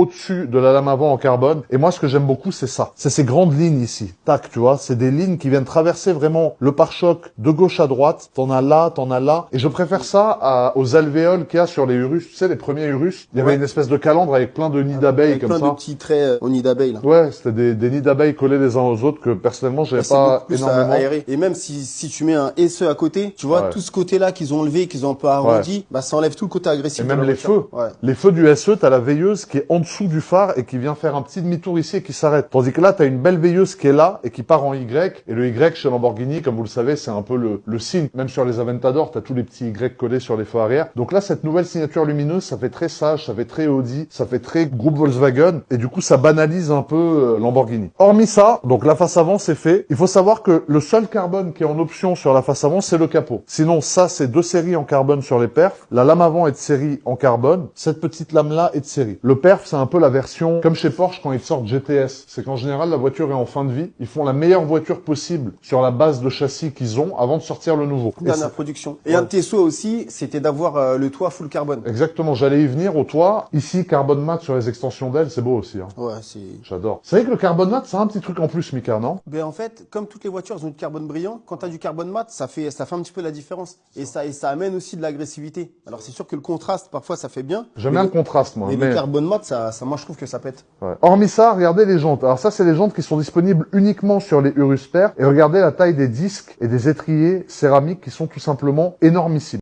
au-dessus de la lame avant en carbone. Et moi, ce que j'aime beaucoup, c'est ça. C'est ces grandes lignes ici. Tac, tu vois. C'est des lignes qui viennent traverser vraiment le pare-choc de gauche à droite. T'en as là, t'en as là. Et je préfère ça aux alvéoles qu'il y a sur les Urus. Tu sais, les premiers Urus. Il y avait une espèce de calandre avec plein de nids d'abeilles comme ça. Avec plein de petits traits au nid d'abeilles, là. Ouais, c'était des nids d'abeilles collés les uns aux autres que personnellement, j'avais pas énormément. Aéré. Et même si tu mets un SE à côté, tu vois, tout ce côté-là qu'ils ont levé, qu'ils ont un peu arrondi, bah, ça enlève tout le côté agressif. Et même les feux. Les feux du SE, t'as la veilleuse qui est en dessous du phare et qui vient faire un petit demi-tour ici et qui s'arrête. Tandis que là, t'as une belle veilleuse qui est là et qui part en Y. Et le Y chez Lamborghini, comme vous le savez, c'est un peu le signe. Même sur les Aventador, t'as tous les petits Y collés sur les feux arrière. Donc là, cette nouvelle signature lumineuse, ça fait très sage, ça fait très Audi, ça fait très groupe Volkswagen. Et du coup, ça banalise un peu Lamborghini. Hormis ça, donc la face avant, c'est fait. Il faut savoir que le seul carbone qui est en option sur la face avant, c'est le capot. Sinon, ça, c'est 2 séries en carbone sur les perfs. La lame avant est de série en carbone. Cette petite lame-là est de série. Le perf, c'est un peu la version, comme chez Porsche quand ils sortent GTS. C'est qu'en général, la voiture est en fin de vie. Ils font la meilleure voiture possible sur la base de châssis qu'ils ont avant de sortir le nouveau. Dernière production. Et un de tes souhaits aussi, c'était d'avoir le toit full carbone. Exactement. J'allais y venir au toit. Ici, carbone mat sur les extensions d'ailes, c'est beau aussi. Hein. Ouais, c'est... J'adore. C'est vrai que le carbone mat, c'est un petit truc en plus, Mika, non? Ben en fait, comme toutes les voitures, elles ont du carbone brillant. Quand t'as du carbone mat, ça fait un petit peu la différence. Et ça amène aussi de l'agressivité. Alors c'est sûr que le contraste, parfois, ça fait bien. J'aime bien le contraste, moi. Mais le carbone mat, moi, je trouve que ça pète. Ouais. Hormis ça, regardez les jantes. Alors ça, c'est les jantes qui sont disponibles uniquement sur les Urus Per. Et regardez la taille des disques et des étriers céramiques qui sont tout simplement énormissimes.